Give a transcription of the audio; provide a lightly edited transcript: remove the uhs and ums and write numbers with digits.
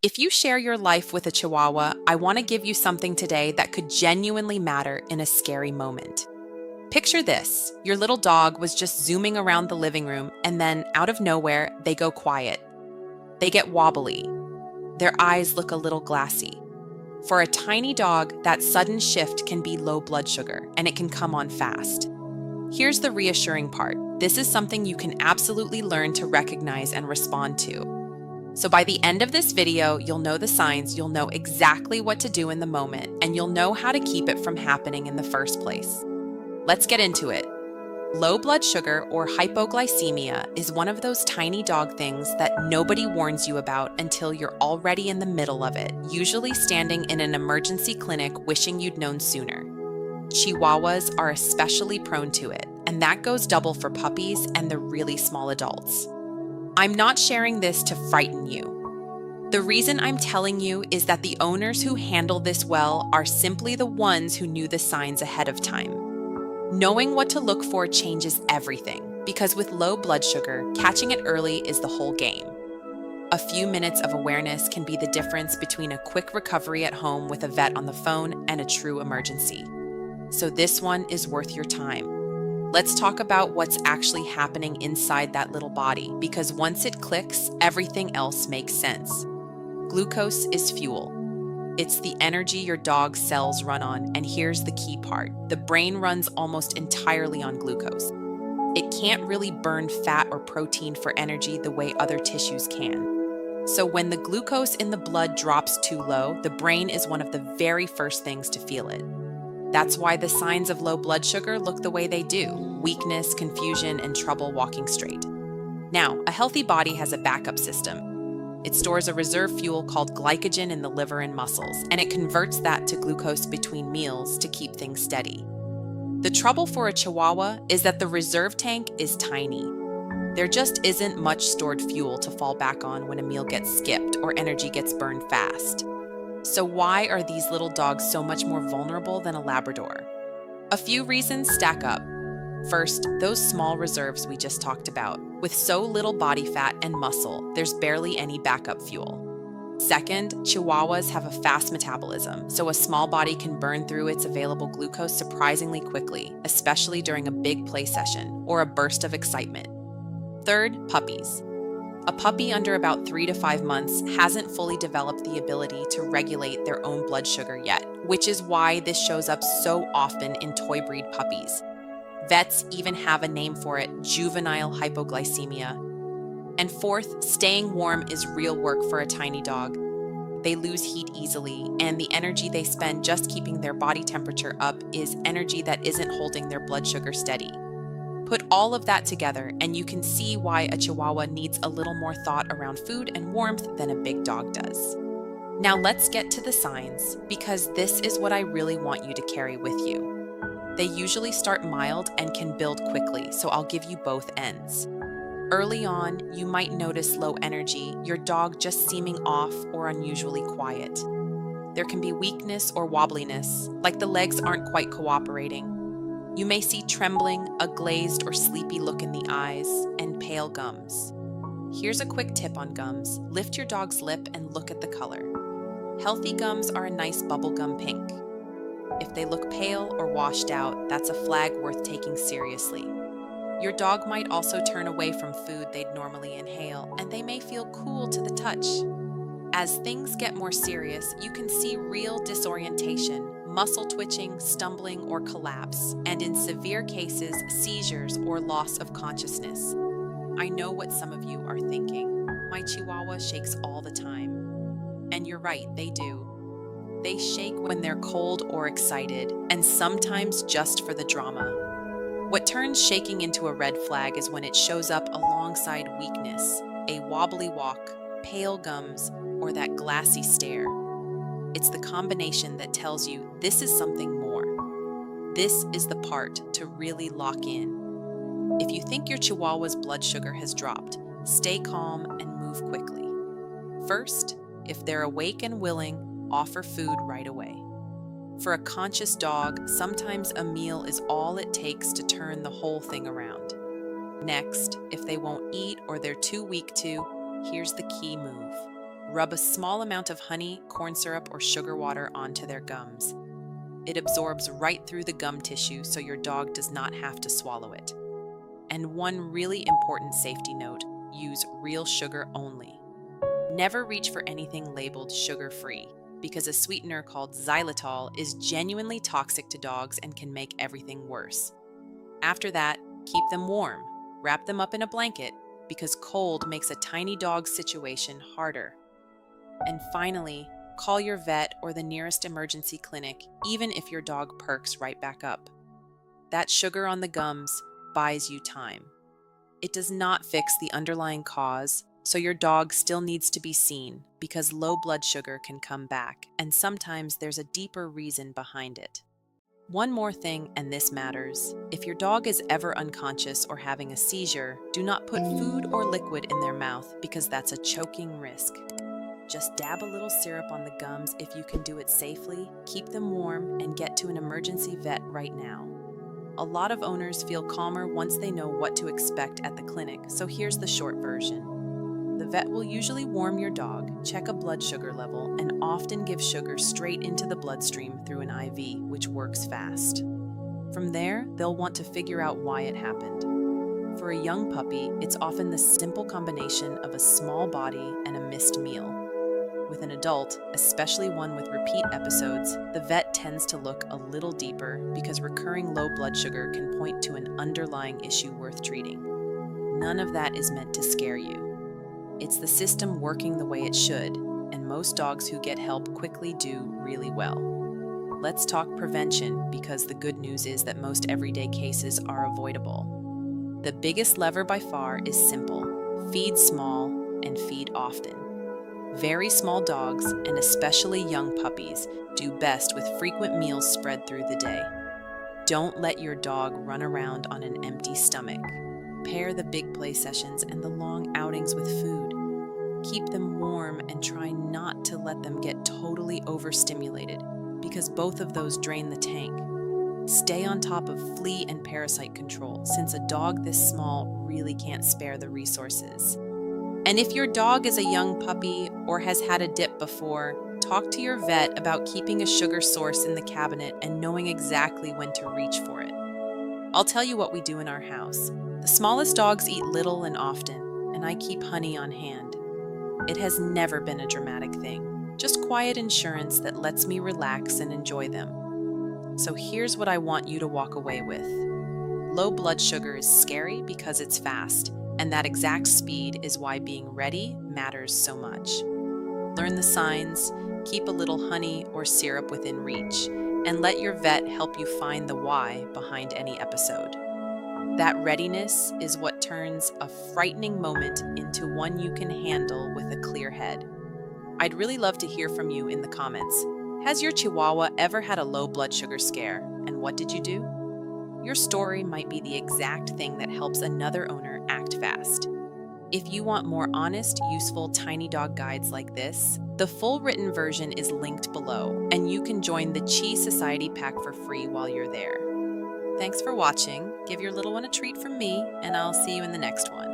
If you share your life with a Chihuahua, I want to give you something today that could genuinely matter in a scary moment. Picture this: your little dog was just zooming around the living room, and then, out of nowhere, they go quiet. They get wobbly. Their eyes look a little glassy. For a tiny dog, that sudden shift can be low blood sugar, and it can come on fast. Here's the reassuring part: this is something you can absolutely learn to recognize and respond to. So by the end of this video, you'll know the signs, you'll know exactly what to do in the moment, and you'll know how to keep it from happening in the first place. Let's get into it. Low blood sugar, or hypoglycemia, is one of those tiny dog things that nobody warns you about until you're already in the middle of it, usually standing in an emergency clinic wishing you'd known sooner. Chihuahuas are especially prone to it, and that goes double for puppies and the really small adults. I'm not sharing this to frighten you. The reason I'm telling you is that the owners who handle this well are simply the ones who knew the signs ahead of time. Knowing what to look for changes everything, because with low blood sugar, catching it early is the whole game. A few minutes of awareness can be the difference between a quick recovery at home with a vet on the phone and a true emergency. So this one is worth your time. Let's talk about what's actually happening inside that little body, because once it clicks, everything else makes sense. Glucose is fuel. It's the energy your dog's cells run on, and here's the key part: the brain runs almost entirely on glucose. It can't really burn fat or protein for energy the way other tissues can. So when the glucose in the blood drops too low, the brain is one of the very first things to feel it. That's why the signs of low blood sugar look the way they do: weakness, confusion, and trouble walking straight. Now, a healthy body has a backup system. It stores a reserve fuel called glycogen in the liver and muscles, and it converts that to glucose between meals to keep things steady. The trouble for a Chihuahua is that the reserve tank is tiny. There just isn't much stored fuel to fall back on when a meal gets skipped or energy gets burned fast. So why are these little dogs so much more vulnerable than a Labrador? A few reasons stack up. First, those small reserves we just talked about. With so little body fat and muscle, there's barely any backup fuel. Second, Chihuahuas have a fast metabolism, so a small body can burn through its available glucose surprisingly quickly, especially during a big play session or a burst of excitement. Third, puppies. A puppy under about 3 to 5 months hasn't fully developed the ability to regulate their own blood sugar yet, which is why this shows up so often in toy breed puppies. Vets even have a name for it: juvenile hypoglycemia. And fourth, staying warm is real work for a tiny dog. They lose heat easily, and the energy they spend just keeping their body temperature up is energy that isn't holding their blood sugar steady. Put all of that together, and you can see why a Chihuahua needs a little more thought around food and warmth than a big dog does. Now let's get to the signs, because this is what I really want you to carry with you. They usually start mild and can build quickly, so I'll give you both ends. Early on, you might notice low energy, your dog just seeming off or unusually quiet. There can be weakness or wobbliness, like the legs aren't quite cooperating. You may see trembling, a glazed or sleepy look in the eyes, and pale gums. Here's a quick tip on gums: lift your dog's lip and look at the color. Healthy gums are a nice bubblegum pink. If they look pale or washed out, that's a flag worth taking seriously. Your dog might also turn away from food they'd normally inhale, and they may feel cool to the touch. As things get more serious, you can see real disorientation, muscle twitching, stumbling, or collapse, and in severe cases, seizures or loss of consciousness. I know what some of you are thinking: my Chihuahua shakes all the time. And you're right, they do. They shake when they're cold or excited, and sometimes just for the drama. What turns shaking into a red flag is when it shows up alongside weakness, a wobbly walk, pale gums, or that glassy stare. It's the combination that tells you this is something more. This is the part to really lock in. If you think your Chihuahua's blood sugar has dropped, stay calm and move quickly. First, if they're awake and willing, offer food right away. For a conscious dog, sometimes a meal is all it takes to turn the whole thing around. Next, if they won't eat or they're too weak to, here's the key move. Rub a small amount of honey, corn syrup, or sugar water onto their gums. It absorbs right through the gum tissue so your dog does not have to swallow it. And one really important safety note, use real sugar only. Never reach for anything labeled sugar-free, because a sweetener called xylitol is genuinely toxic to dogs and can make everything worse. After that, keep them warm. Wrap them up in a blanket, because cold makes a tiny dog's situation harder. And finally, call your vet or the nearest emergency clinic, even if your dog perks right back up. That sugar on the gums buys you time. It does not fix the underlying cause, so your dog still needs to be seen because low blood sugar can come back, and sometimes there's a deeper reason behind it. One more thing, and this matters. If your dog is ever unconscious or having a seizure, do not put food or liquid in their mouth because that's a choking risk. Just dab a little syrup on the gums if you can do it safely, keep them warm, and get to an emergency vet right now. A lot of owners feel calmer once they know what to expect at the clinic, so here's the short version. The vet will usually warm your dog, check a blood sugar level, and often give sugar straight into the bloodstream through an IV, which works fast. From there, they'll want to figure out why it happened. For a young puppy, it's often the simple combination of a small body and a missed meal. With an adult, especially one with repeat episodes, the vet tends to look a little deeper because recurring low blood sugar can point to an underlying issue worth treating. None of that is meant to scare you. It's the system working the way it should, and most dogs who get help quickly do really well. Let's talk prevention, because the good news is that most everyday cases are avoidable. The biggest lever by far is simple: feed small and feed often. Very small dogs, and especially young puppies, do best with frequent meals spread through the day. Don't let your dog run around on an empty stomach. Pair the big play sessions and the long outings with food. Keep them warm and try not to let them get totally overstimulated, because both of those drain the tank. Stay on top of flea and parasite control, since a dog this small really can't spare the resources. And if your dog is a young puppy or has had a dip before, talk to your vet about keeping a sugar source in the cabinet and knowing exactly when to reach for it. I'll tell you what we do in our house. The smallest dogs eat little and often, and I keep honey on hand. It has never been a dramatic thing, just quiet insurance that lets me relax and enjoy them. So here's what I want you to walk away with. Low blood sugar is scary because it's fast, and that exact speed is why being ready matters so much. Learn the signs, keep a little honey or syrup within reach, and let your vet help you find the why behind any episode. That readiness is what turns a frightening moment into one you can handle with a clear head. I'd really love to hear from you in the comments. Has your Chihuahua ever had a low blood sugar scare, and what did you do? Your story might be the exact thing that helps another owner act fast. If you want more honest, useful tiny dog guides like this, the full written version is linked below, and you can join the Chi Society pack for free while you're there. Thanks for watching. Give your little one a treat from me, and I'll see you in the next one.